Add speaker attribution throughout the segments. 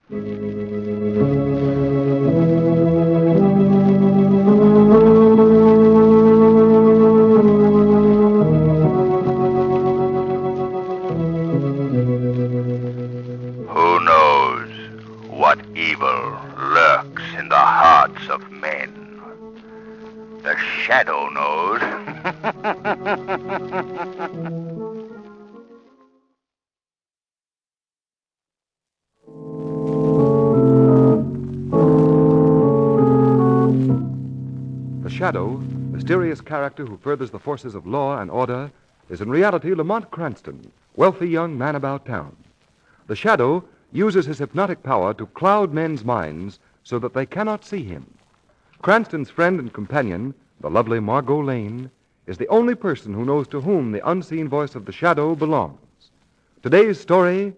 Speaker 1: Who knows what evil lurks in the hearts of men? The shadow knows.
Speaker 2: The shadow, mysterious character who furthers the forces of law and order, is in reality Lamont Cranston, wealthy young man about town. The shadow uses his hypnotic power to cloud men's minds so that they cannot see him. Cranston's friend and companion, the lovely Margo Lane, is the only person who knows to whom the unseen voice of the shadow belongs. Today's story,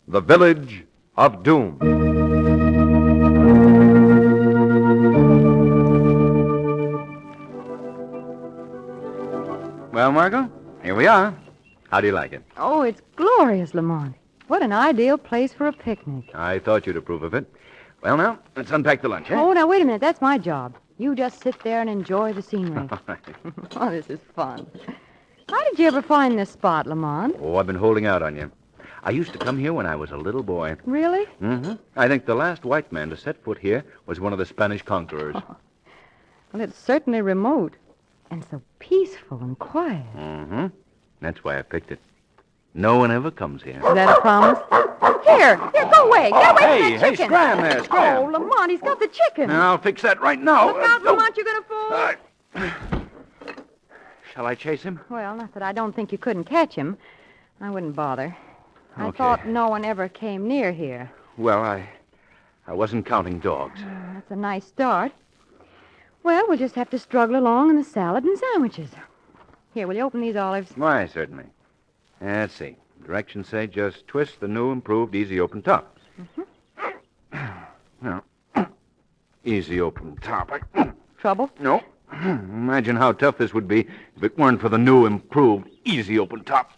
Speaker 2: The Village of Doom.
Speaker 3: Well, Margo, here we are. How do you like it?
Speaker 4: Oh, it's glorious, Lamont. What an ideal place for a picnic.
Speaker 3: I thought you'd approve of it. Well, now, let's unpack the lunch, eh?
Speaker 4: Oh, now, wait a minute. That's my job. You just sit there and enjoy the scenery.
Speaker 3: All right.
Speaker 4: Oh, this is fun. How did you ever find this spot, Lamont?
Speaker 3: Oh, I've been holding out on you. I used to come here when I was a little boy.
Speaker 4: Really?
Speaker 3: Mm-hmm. I think the last white man to set foot here was one of the Spanish conquerors.
Speaker 4: Oh. Well, it's certainly remote and so peaceful and quiet.
Speaker 3: Mm-hmm. That's why I picked it. No one ever comes here.
Speaker 4: Is that a promise? Here, go away. Get away from that chicken.
Speaker 3: Scram there, scram.
Speaker 4: Oh, Lamont, he's got the chicken.
Speaker 3: Now, I'll fix that right now.
Speaker 4: Look out, Lamont, you're going to fall.
Speaker 3: Shall I chase him?
Speaker 4: Well, not that I don't think you couldn't catch him. I wouldn't bother. I
Speaker 3: Okay.
Speaker 4: thought no one ever came near here.
Speaker 3: Well, I wasn't counting dogs.
Speaker 4: That's a nice start. Well, we'll just have to struggle along in the salad and sandwiches. Here, will you open these olives?
Speaker 3: Why, certainly. Let's see. Directions say just twist the new, improved, easy open top. Now, easy open top.
Speaker 4: Trouble?
Speaker 3: No. Imagine how tough this would be if it weren't for the new, improved, easy open top.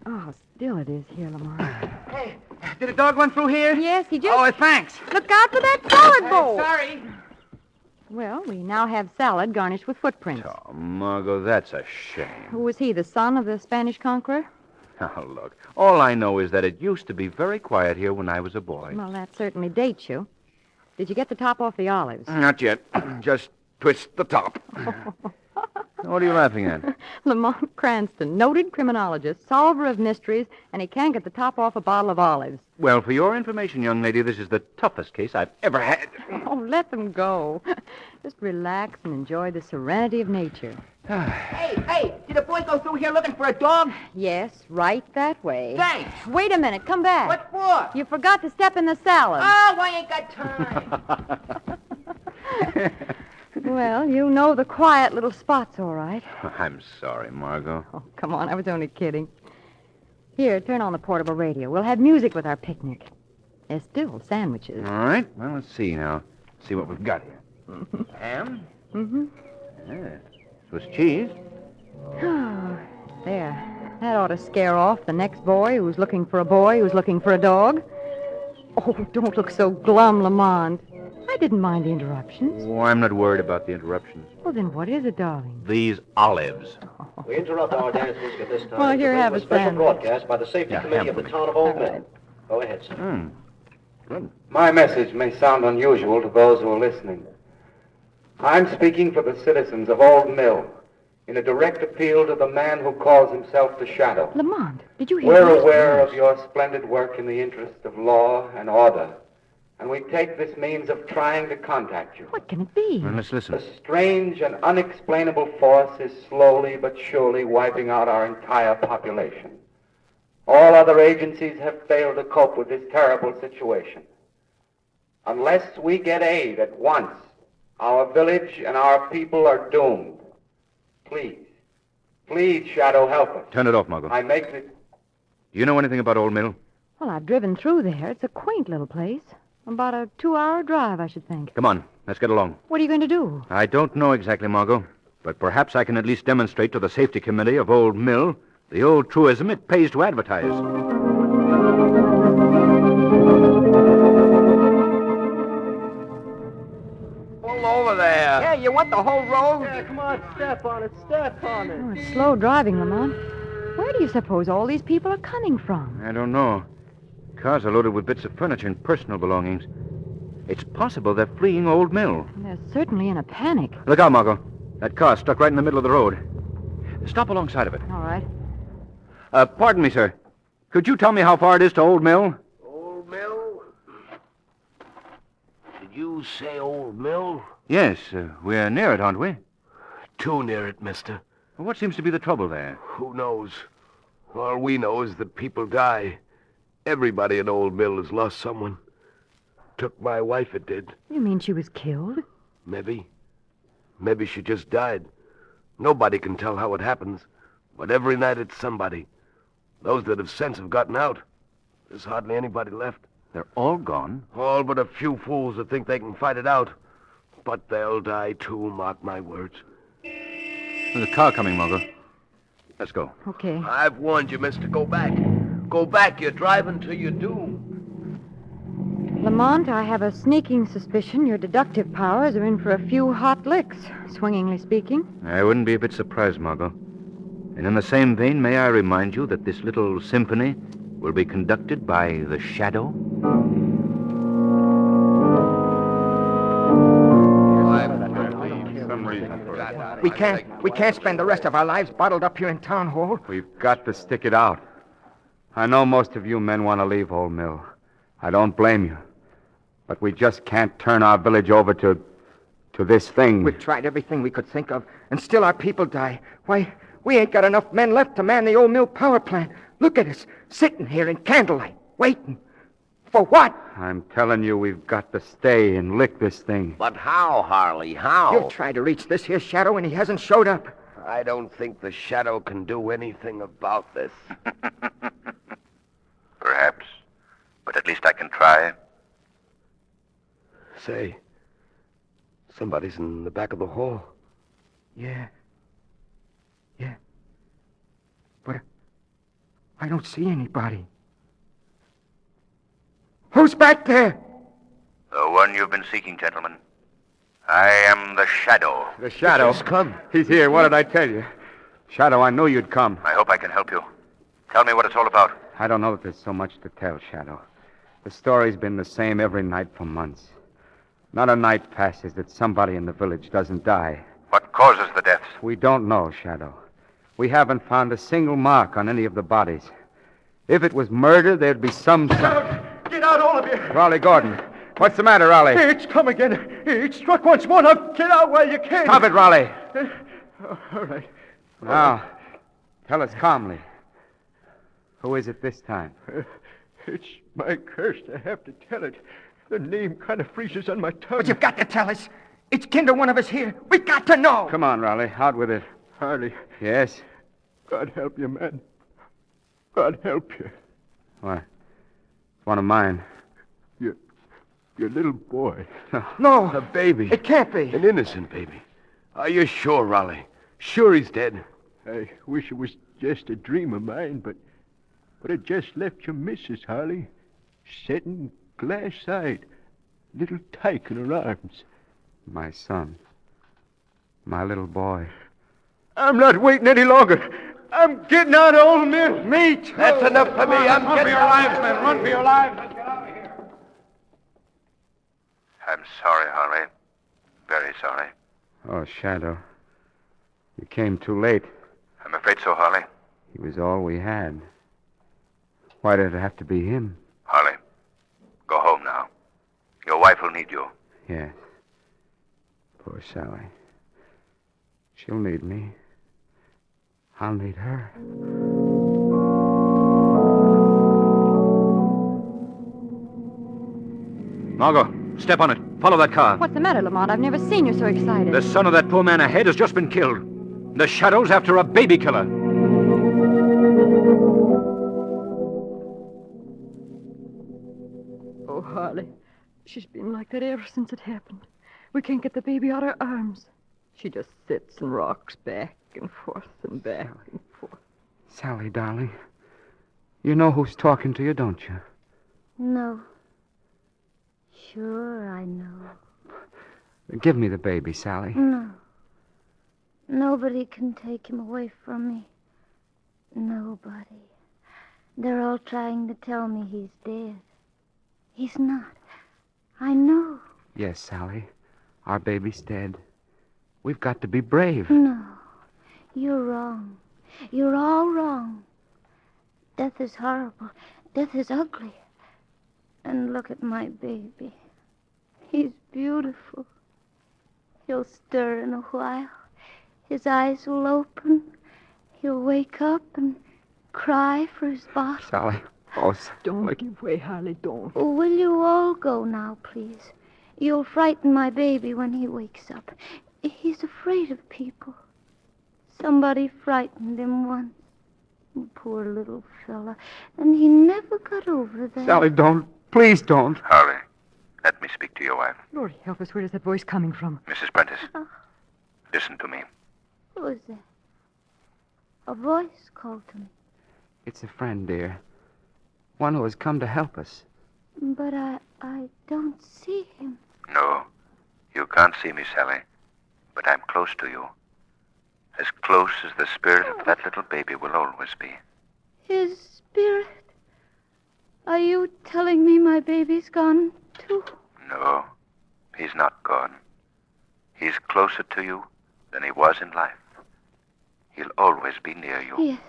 Speaker 4: Oh, still it is here, Lamont.
Speaker 5: Hey, did a dog run through here?
Speaker 4: Yes, he just...
Speaker 5: Oh, thanks.
Speaker 4: Look out for that salad bowl.
Speaker 5: Sorry.
Speaker 4: Well, we now have salad garnished with footprints.
Speaker 3: Oh, Margo, that's a shame.
Speaker 4: Who was he, the son of the Spanish conqueror?
Speaker 3: Now, look, all I know is that it used to be very quiet here when I was a boy.
Speaker 4: Well, that certainly dates you. Did you get the top off the olives?
Speaker 3: Not yet. Just twist the top. What are you laughing at?
Speaker 4: Lamont Cranston, noted criminologist, solver of mysteries, and he can't get the top off a bottle of olives.
Speaker 3: Well, for your information, young lady, this is the toughest case I've ever had.
Speaker 4: Oh, let them go. Just relax and enjoy the serenity of nature.
Speaker 5: Hey, did a boy go through here looking for a dog?
Speaker 4: Yes, right that way.
Speaker 5: Thanks.
Speaker 4: Wait a minute, come back.
Speaker 5: What for?
Speaker 4: You forgot to step in the salad.
Speaker 5: Oh, I ain't got time.
Speaker 4: Well, you know the quiet little spots, all right.
Speaker 3: I'm sorry, Margo.
Speaker 4: Oh, come on, I was only kidding. Here, turn on the portable radio. We'll have music with our picnic. There's still sandwiches.
Speaker 3: All right. Well, let's see now. See what we've got here. Ham?
Speaker 4: Mm-hmm.
Speaker 3: Yeah. Swiss cheese.
Speaker 4: Oh, there. That ought to scare off the next boy who's looking for a boy who's looking for a dog. Oh, don't look so glum, Lamont. I didn't mind the interruptions.
Speaker 3: Oh, I'm not worried about the interruptions.
Speaker 4: Well, then what is it, darling?
Speaker 3: These olives.
Speaker 6: We interrupt our dance music at this time.
Speaker 4: Well, here,
Speaker 6: to bring
Speaker 4: have
Speaker 6: a
Speaker 4: a
Speaker 6: special
Speaker 4: sandwich.
Speaker 6: broadcast by the Safety Committee of the town of Old Mill. Go ahead, sir.
Speaker 3: Good.
Speaker 7: My message may sound unusual to those who are listening. I'm speaking for the citizens of Old Mill in a direct appeal to the man who calls himself the Shadow.
Speaker 4: Lamont, did you hear
Speaker 7: We're
Speaker 4: that?
Speaker 7: aware of your splendid work in the interest of law and order, and we take this means of trying to contact you.
Speaker 4: What can it be?
Speaker 3: Well, let's listen.
Speaker 7: A strange and unexplainable force is slowly but surely wiping out our entire population. All other agencies have failed to cope with this terrible situation. Unless we get aid at once, our village and our people are doomed. Please, Shadow, help us.
Speaker 3: Turn it off, Margo.
Speaker 7: I make this...
Speaker 3: Do you know anything about Old Mill?
Speaker 4: Well, I've driven through there. It's a quaint little place. About a 2-hour drive, I should think.
Speaker 3: Come on, let's get along.
Speaker 4: What are you going to do?
Speaker 3: I don't know exactly, Margo, but perhaps I can at least demonstrate to the Safety Committee of Old Mill the old truism it pays to advertise.
Speaker 6: over there.
Speaker 5: Yeah, you want the whole road?
Speaker 8: Yeah, come on, step on it, step on it.
Speaker 4: Oh, it's slow driving, Lamont. Where do you suppose all these people are coming from?
Speaker 3: I don't know. Cars are loaded with bits of furniture and personal belongings. It's possible they're fleeing Old Mill.
Speaker 4: They're certainly in a panic.
Speaker 3: Look out, Margo. That car's stuck right in the middle of the road. Stop alongside of it.
Speaker 4: All right.
Speaker 3: Pardon me, sir. Could you tell me how far it is to Old Mill?
Speaker 6: Old Mill? Did you say Old Mill?
Speaker 3: Yes, we're near it, aren't we?
Speaker 6: Too near it, mister.
Speaker 3: Well, what seems to be the trouble there?
Speaker 6: Who knows? All we know is that people die. Everybody in Old Mill has lost someone. Took my wife, it did.
Speaker 4: You mean she was killed?
Speaker 6: Maybe. Maybe she just died. Nobody can tell how it happens. But every night it's somebody. Those that have sense have gotten out. There's hardly anybody left.
Speaker 3: They're all gone?
Speaker 6: All but a few fools that think they can fight it out. But they'll die too, mark my words.
Speaker 3: There's a car coming, Margo. Let's go.
Speaker 4: Okay.
Speaker 6: I've warned you, mister. Go back. Go back. You're driving to your doom.
Speaker 4: Lamont, I have a sneaking suspicion your deductive powers are in for a few hot licks, swingingly speaking.
Speaker 3: I wouldn't be a bit surprised, Margo. And in the same vein, may I remind you that this little symphony will be conducted by the Shadow?
Speaker 5: We can't spend the rest of our lives bottled up here in Town Hall.
Speaker 2: We've got to stick it out. I know most of you men want to leave Old Mill. I don't blame you. But we just can't turn our village over to this thing.
Speaker 5: We've tried everything we could think of, and still our people die. Why, we ain't got enough men left to man the Old Mill power plant. Look at us, sitting here in candlelight, waiting. For what?
Speaker 2: I'm telling you, we've got to stay and lick this thing.
Speaker 6: But how, Harley? How?
Speaker 5: You've tried to reach this here Shadow, and he hasn't showed up.
Speaker 6: I don't think the Shadow can do anything about this.
Speaker 1: Perhaps. But at least I can try.
Speaker 6: Say, somebody's in the back of the hall.
Speaker 5: Yeah. But I don't see anybody. Who's back there?
Speaker 1: The one you've been seeking, gentlemen. I am the Shadow.
Speaker 2: The Shadow?
Speaker 6: Just come.
Speaker 2: He's here. What did I tell you? Shadow, I knew you'd come.
Speaker 1: I hope I can help you. Tell me what it's all about.
Speaker 2: I don't know that there's so much to tell, Shadow. The story's been the same every night for months. Not a night passes that somebody in the village doesn't die.
Speaker 1: What causes the deaths?
Speaker 2: We don't know, Shadow. We haven't found a single mark on any of the bodies. If it was murder, there'd be some...
Speaker 8: Get out, all of you.
Speaker 2: Raleigh Gordon. What's the matter, Raleigh?
Speaker 8: It's come again. It struck once more. Now get out while you can.
Speaker 2: Stop it, Raleigh.
Speaker 8: All right.
Speaker 2: Now, tell us calmly. Who is it this time?
Speaker 8: It's my curse to have to tell it. The name kind of freezes on my tongue.
Speaker 5: But you've got to tell us. It's kin to one of us here. We got to know.
Speaker 2: Come on, Raleigh. Out with it.
Speaker 8: Harley,
Speaker 2: Yes?
Speaker 8: God help you, man. God help you.
Speaker 2: What? It's one of mine.
Speaker 8: Your little boy.
Speaker 5: No.
Speaker 6: A baby.
Speaker 5: It can't be.
Speaker 6: An innocent baby. Are you sure, Raleigh? Sure he's dead?
Speaker 8: I wish it was just a dream of mine, but I just left your missus, Harley, sitting glass-eyed, little tyke in her arms.
Speaker 2: My son. My little boy.
Speaker 8: I'm not waiting any longer. I'm getting out of Old Mill. Me too.
Speaker 6: That's enough for me. I'm
Speaker 8: Run
Speaker 6: getting
Speaker 8: for your lives, men. Run for your lives. Let's get out of here.
Speaker 1: I'm sorry, Harley. Very sorry.
Speaker 2: Oh, Shadow. You came too late.
Speaker 1: I'm afraid so, Harley.
Speaker 2: He was all we had. Why did it have to be him?
Speaker 1: Harley, go home now. Your wife will need you.
Speaker 2: Yes. Poor Sally. She'll need me. I'll need her.
Speaker 3: Margo, step on it. Follow that car.
Speaker 4: What's the matter, Lamont? I've never seen you so excited.
Speaker 3: The son of that poor man ahead has just been killed. The Shadow's after a baby killer.
Speaker 4: Oh, Harley. She's been like that ever since it happened. We can't get the baby out of her arms. She just sits and rocks back and forth and back and forth.
Speaker 2: Sally, darling. You know who's talking to you, don't you?
Speaker 9: No. Sure, I know.
Speaker 5: Give me the baby, Sally.
Speaker 9: No. Nobody can take him away from me. Nobody. They're all trying to tell me he's dead. He's not. I know.
Speaker 5: Yes, Sally. Our baby's dead. We've got to be brave.
Speaker 9: No. You're wrong. You're all wrong. Death is horrible. Death is ugly. And look at my baby. He's beautiful. He'll stir in a while. His eyes will open. He'll wake up and cry for his bottle.
Speaker 5: Sally. Oh,
Speaker 4: Don't give way, Harley, don't.
Speaker 9: Will you all go now, please? You'll frighten my baby when he wakes up. He's afraid of people. Somebody frightened him once. Poor little fella. And he never got over that.
Speaker 5: Sally, don't. Please don't.
Speaker 1: Harley, let me speak to your wife.
Speaker 4: Lord help us, where is that voice coming from?
Speaker 1: Mrs. Prentice, listen to me.
Speaker 9: Who is that? A voice called to me.
Speaker 5: It's a friend, dear. One who has come to help us.
Speaker 9: But I don't see him.
Speaker 1: No, you can't see me, Sally, but I'm close to you. As close as the spirit of that little baby will always be.
Speaker 9: His spirit? Are you telling me my baby's gone, too?
Speaker 1: No, he's not gone. He's closer to you than he was in life. He'll always be near you.
Speaker 9: Yes,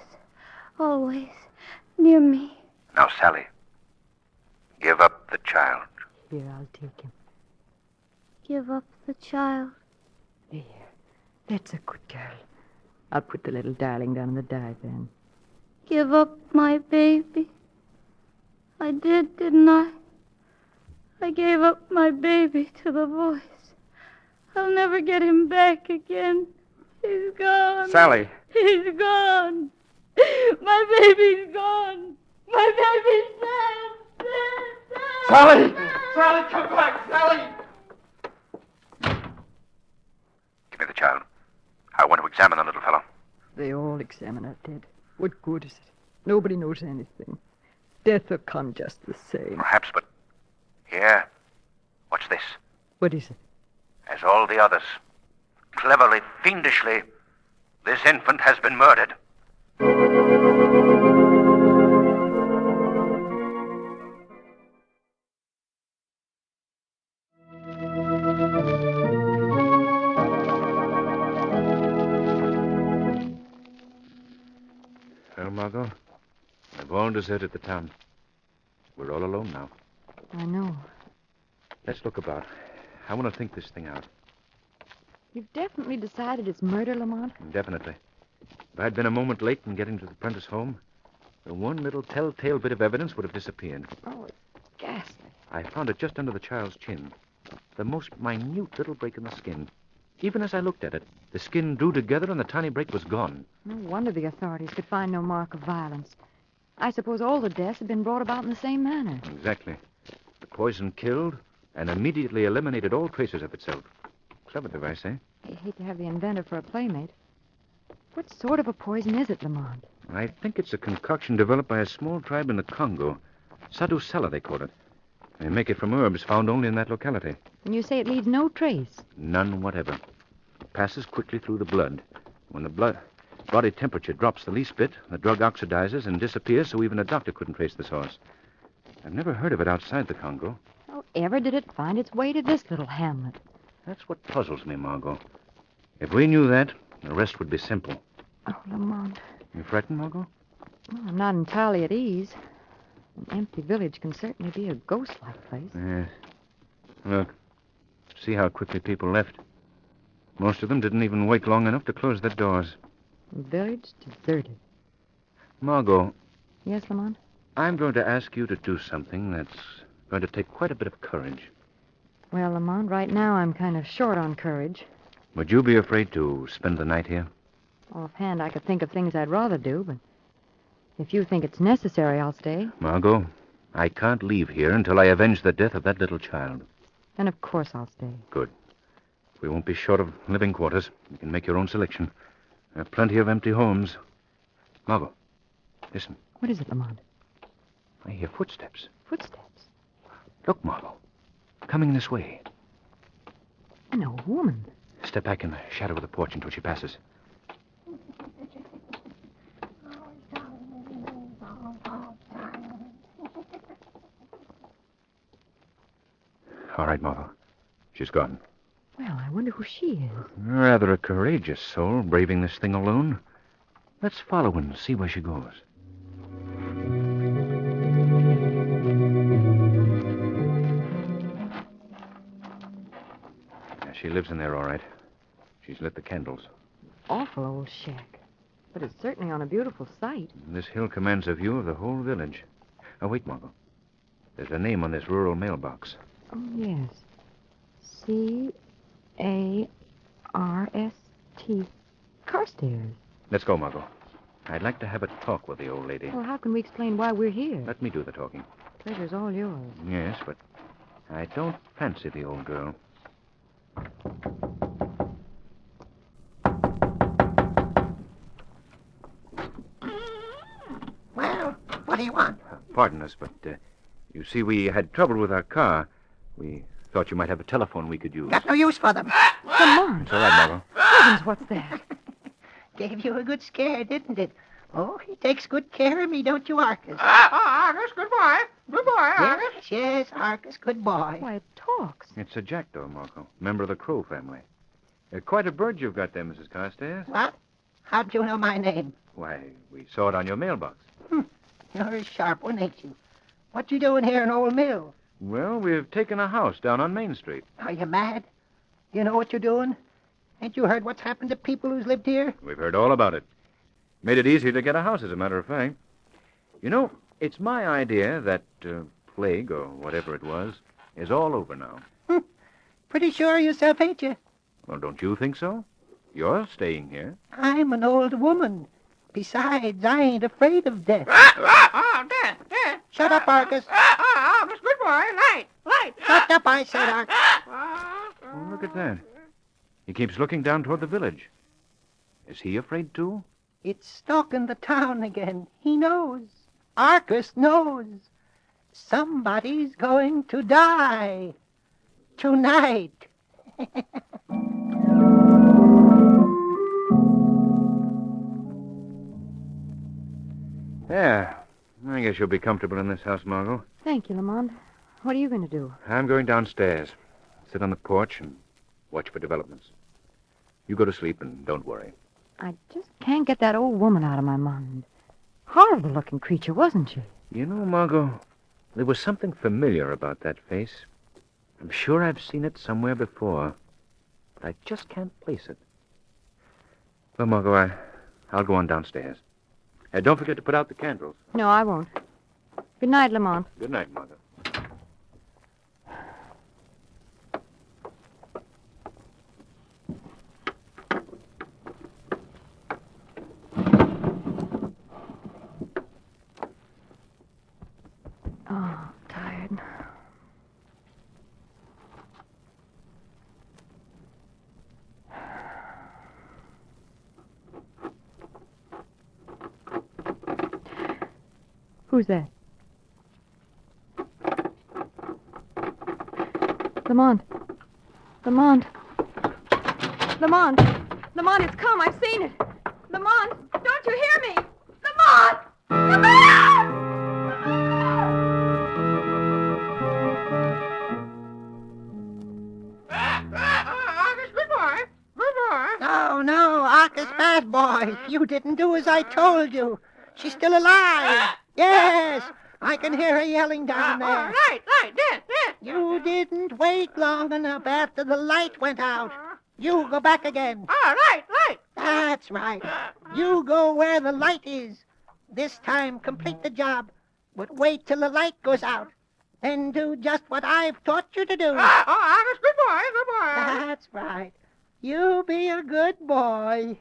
Speaker 9: always. Near me.
Speaker 1: Now, Sally, give up the child.
Speaker 4: Here, I'll take him.
Speaker 9: Give up the child.
Speaker 4: There. That's a good girl. I'll put the little darling down in the divan.
Speaker 9: Give up my baby. I did, didn't I? I gave up my baby to the voice. I'll never get him back again. He's gone.
Speaker 5: Sally.
Speaker 9: He's gone. My baby's gone. My baby's dead. Dead. Dead.
Speaker 5: Sally! Sally, come back! Sally!
Speaker 1: Give me the child. I want to examine the little fellow.
Speaker 4: They all examine our dead. What good is it? Nobody knows anything. Death will come just the same.
Speaker 1: Perhaps, but... Here. What's this?
Speaker 4: What is it?
Speaker 1: As all the others, cleverly, fiendishly, this infant has been murdered.
Speaker 3: Well, Margo, they've all deserted the town. We're all alone now.
Speaker 4: I know.
Speaker 3: Let's look about. I want to think this thing out.
Speaker 4: You've definitely decided it's murder, Lamont?
Speaker 3: Definitely. If I'd been a moment late in getting to the Prentice home, the one little telltale bit of evidence would have disappeared.
Speaker 4: Oh, it's ghastly.
Speaker 3: I found it just under the child's chin. The most minute little break in the skin. Even as I looked at it, the skin drew together and the tiny break was gone.
Speaker 4: No wonder the authorities could find no mark of violence. I suppose all the deaths had been brought about in the same manner.
Speaker 3: Exactly. The poison killed and immediately eliminated all traces of itself. Clever device, eh?
Speaker 4: I hate to have the inventor for a playmate. What sort of a poison is it, Lamont?
Speaker 3: I think it's a concoction developed by a small tribe in the Congo. Sadusella, they call it. They make it from herbs found only in that locality.
Speaker 4: And you say it leaves no trace?
Speaker 3: None whatever. It passes quickly through the blood. When the body temperature drops the least bit, the drug oxidizes and disappears, so even a doctor couldn't trace the source. I've never heard of it outside the Congo.
Speaker 4: How ever did it find its way to this little hamlet?
Speaker 3: That's what puzzles me, Margo. If we knew that, the rest would be simple.
Speaker 4: Oh, Lamont.
Speaker 3: You frightened, Margo?
Speaker 4: Well, I'm not entirely at ease. An empty village can certainly be a ghost-like place.
Speaker 3: Yes. Look. See how quickly people left. Most of them didn't even wait long enough to close their doors.
Speaker 4: The village deserted.
Speaker 3: Margo,
Speaker 4: Yes, Lamont?
Speaker 3: I'm going to ask you to do something that's going to take quite a bit of courage.
Speaker 4: Well, Lamont, right now I'm kind of short on courage.
Speaker 3: Would you be afraid to spend the night here?
Speaker 4: Offhand, I could think of things I'd rather do, but if you think it's necessary, I'll stay.
Speaker 3: Margo, I can't leave here until I avenge the death of that little child.
Speaker 4: Then, of course, I'll stay.
Speaker 3: Good. We won't be short of living quarters. You can make your own selection. There are plenty of empty homes. Margo, listen.
Speaker 4: What is it, Lamont?
Speaker 3: I hear footsteps.
Speaker 4: Footsteps.
Speaker 3: Look, Margo. Coming this way.
Speaker 4: An old woman.
Speaker 3: Step back in the shadow of the porch until she passes. All right, Margo. She's gone.
Speaker 4: Well, I wonder who she is.
Speaker 3: Rather a courageous soul, braving this thing alone. Let's follow and see where she goes. Yeah, she lives in there, all right. She's lit the candles.
Speaker 4: Awful old shack. But it's certainly on a beautiful site.
Speaker 3: This hill commands a view of the whole village. Oh, wait, Margo. There's a name on this rural mailbox.
Speaker 4: Oh, yes. C-A-R-S-T. Carstairs.
Speaker 3: Let's go, Margo. I'd like to have a talk with the old lady.
Speaker 4: Well, how can we explain why we're here?
Speaker 3: Let me do the talking.
Speaker 4: Pleasure's all yours.
Speaker 3: Yes, but I don't fancy the old girl.
Speaker 10: Well, what do you want?
Speaker 3: Pardon us, but you see, we had trouble with our car. We thought you might have a telephone we could use.
Speaker 10: Got no use for them.
Speaker 4: Come on.
Speaker 3: It's all right, Margo.
Speaker 4: Heavens, what's that?
Speaker 10: Gave you a good scare, didn't it? Oh, he takes good care of me, don't you, Arcus?
Speaker 5: Argus, good boy. Good boy,
Speaker 10: Yes, yes, Arcus, good boy.
Speaker 4: Why, it talks.
Speaker 3: It's a jackdaw, Margo. Member of the crow family. Quite a bird you've got there, Mrs. Carstairs.
Speaker 10: What? How'd you know my name?
Speaker 3: Why, we saw it on your mailbox.
Speaker 10: You're a sharp one, ain't you? What you doing here in Old Mill?
Speaker 3: Well, we've taken a house down on Main Street.
Speaker 10: Are you mad? You know what you're doing? Ain't you heard what's happened to people who's lived here?
Speaker 3: We've heard all about it. Made it easier to get a house, as a matter of fact. You know, it's my idea that plague, or whatever it was, is all over now.
Speaker 10: Pretty sure of yourself, ain't you?
Speaker 3: Well, don't you think so? You're staying here.
Speaker 10: I'm an old woman. Besides, I ain't afraid of death.
Speaker 5: Death.
Speaker 10: Shut up, Arcus.
Speaker 5: Argus, good boy. Light.
Speaker 10: Shut up, I said, Arcus.
Speaker 3: Oh, look at that. He keeps looking down toward the village. Is he afraid, too?
Speaker 10: It's stalking the town again. He knows. Arcus knows. Somebody's going to die. Tonight.
Speaker 3: Yeah. I guess you'll be comfortable in this house, Margo.
Speaker 4: Thank you, Lamont. What are you going to do?
Speaker 3: I'm going downstairs. Sit on the porch and watch for developments. You go to sleep and don't worry.
Speaker 4: I just can't get that old woman out of my mind. Horrible-looking creature, wasn't she?
Speaker 3: You know, Margo, there was something familiar about that face. I'm sure I've seen it somewhere before, but I just can't place it. Well, Margo, I'll go on downstairs. Don't forget to put out the candles.
Speaker 4: No, I won't. Good night, Lamont.
Speaker 3: Good night, Margo.
Speaker 4: Oh, tired. Who's that? Lamont. Lamont. Lamont. Lamont, it's come. I've seen it. Lamont, don't you hear me? Lamont! Lamont!
Speaker 5: Argus, good boy.
Speaker 10: No, Arcus, bad boy. You didn't do as I told you. She's still alive. Yes, I can hear her yelling down there.
Speaker 5: Light.
Speaker 10: You didn't wait long enough after the light went out. You go back again.
Speaker 5: Light.
Speaker 10: That's right. You go where the light is. This time complete the job, but wait till the light goes out. Then do just what I've taught you to do.
Speaker 5: Argus, good boy.
Speaker 10: That's right. You be a good boy.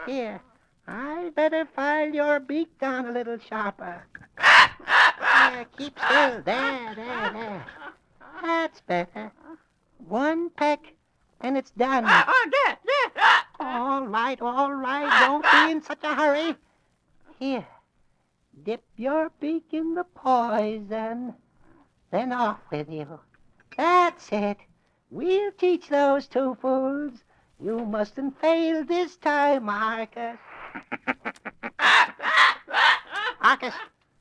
Speaker 10: Here, I better file your beak down a little sharper. Keep still. There. That's better. One peck, and it's done.
Speaker 5: Death.
Speaker 10: All right. Don't be in such a hurry. Here, dip your beak in the poison. Then off with you. That's it. We'll teach those two fools. You mustn't fail this time, Marcus. Marcus,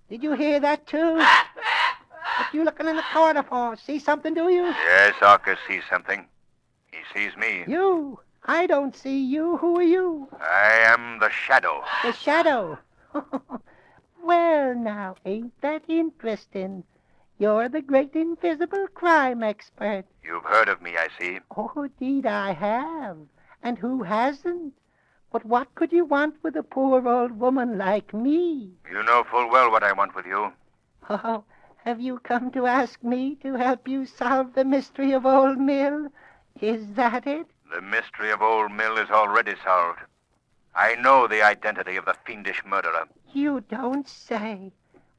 Speaker 10: did you hear that, too? What you looking in the corner for? See something, do you?
Speaker 1: Yes, Arcus sees something. He sees me.
Speaker 10: You? I don't see you. Who are you?
Speaker 1: I am the Shadow.
Speaker 10: The Shadow. Well, now, ain't that interesting? You're the great invisible crime expert.
Speaker 1: You've heard of me, I see.
Speaker 10: Oh, indeed I have. And who hasn't? But what could you want with a poor old woman like me?
Speaker 1: You know full well what I want with you.
Speaker 10: Oh, have you come to ask me to help you solve the mystery of Old Mill? Is that it?
Speaker 1: The mystery of Old Mill is already solved. I know the identity of the fiendish murderer.
Speaker 10: You don't say.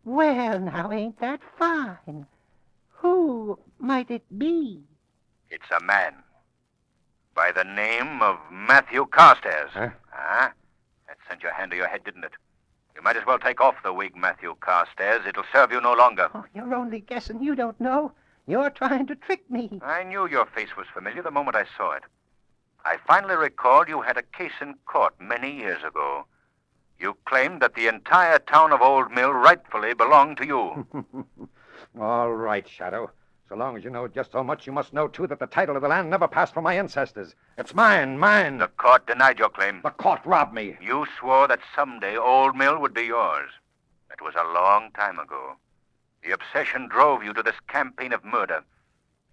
Speaker 10: Well, now, ain't that fine? Who might it be?
Speaker 1: It's a man. By the name of Matthew Carstairs. Huh? That sent your hand to your head, didn't it? You might as well take off the wig, Matthew Carstairs. It'll serve you no longer.
Speaker 10: Oh, you're only guessing. You don't know. You're trying to trick me.
Speaker 1: I knew your face was familiar the moment I saw it. I finally recalled you had a case in court many years ago. You claimed that the entire town of Old Mill rightfully belonged to you.
Speaker 5: All right, Shadow. So long as you know just so much, you must know, too, that the title of the land never passed from my ancestors. It's mine.
Speaker 1: The court denied your claim.
Speaker 5: The court robbed me.
Speaker 1: You swore that someday Old Mill would be yours. That was a long time ago. The obsession drove you to this campaign of murder.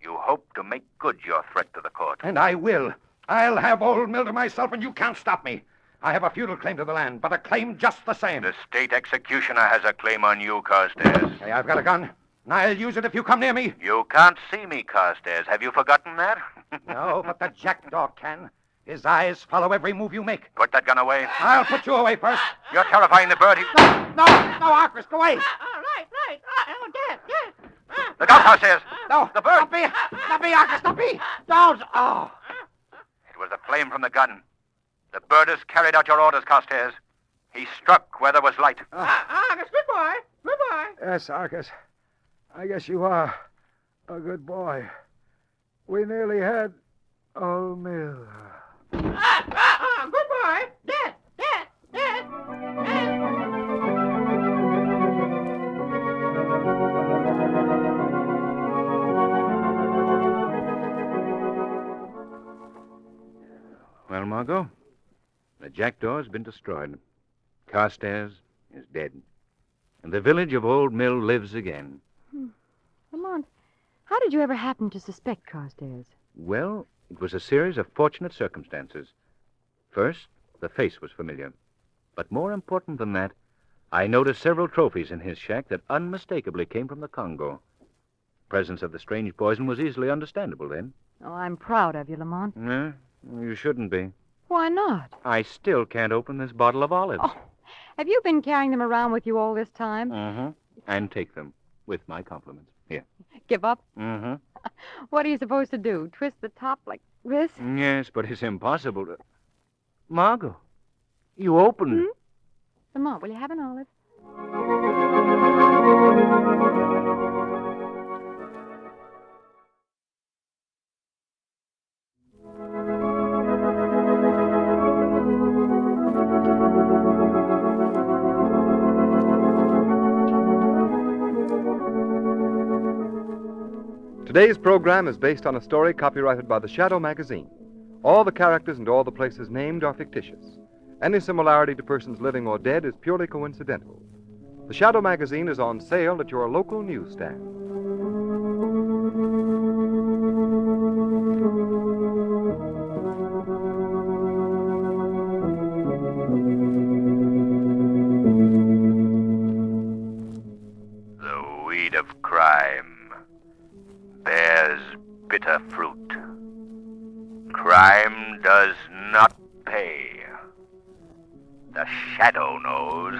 Speaker 1: You hope to make good your threat to the court.
Speaker 5: And I will. I'll have Old Mill to myself, and you can't stop me. I have a feudal claim to the land, but a claim just the same.
Speaker 1: The state executioner has a claim on you, Carstairs.
Speaker 5: Hey, I've got a gun, and I'll use it if you come near me.
Speaker 1: You can't see me, Carstairs. Have you forgotten that?
Speaker 5: No, but the jackdaw can. His eyes follow every move you make.
Speaker 1: Put that gun away.
Speaker 5: I'll put you away first.
Speaker 1: You're terrifying the bird.
Speaker 5: No, Arcus, go away.
Speaker 10: Right. Oh, Dad.
Speaker 1: Look out, Carstairs.
Speaker 5: No,
Speaker 1: the bird.
Speaker 5: Not me, Arcus, not me. Don't. Oh.
Speaker 1: It was the flame from the gun. The birders carried out your orders, Carstairs. He struck where there was light.
Speaker 10: Arcus, good boy.
Speaker 8: Yes, Arcus. I guess you are a good boy. We nearly had Old Mill.
Speaker 10: Good boy. Dad.
Speaker 3: Well, Margo, the jackdaw's been destroyed. Carstairs is dead. And the village of Old Mill lives again.
Speaker 4: Lamont, how did you ever happen to suspect Carstairs?
Speaker 3: Well, it was a series of fortunate circumstances. First, the face was familiar. But more important than that, I noticed several trophies in his shack that unmistakably came from the Congo. The presence of the strange poison was easily understandable then.
Speaker 4: Oh, I'm proud of you, Lamont.
Speaker 3: No, you shouldn't be.
Speaker 4: Why not?
Speaker 3: I still can't open this bottle of olives.
Speaker 4: Oh, have you been carrying them around with you all this time?
Speaker 3: Mm-hmm. And take them, with my compliments. Here.
Speaker 4: Give up?
Speaker 3: Mm-hmm.
Speaker 4: What are you supposed to do? Twist the top like this?
Speaker 3: Yes, but it's impossible to... Margo, you opened it.
Speaker 4: Lamont, will you have an olive?
Speaker 2: Today's program is based on a story copyrighted by the Shadow magazine. All the characters and all the places named are fictitious. Any similarity to persons living or dead is purely coincidental. The Shadow magazine is on sale at your local newsstand.
Speaker 1: The weed of crime bears bitter fruit. Crime does not pay. The Shadow knows.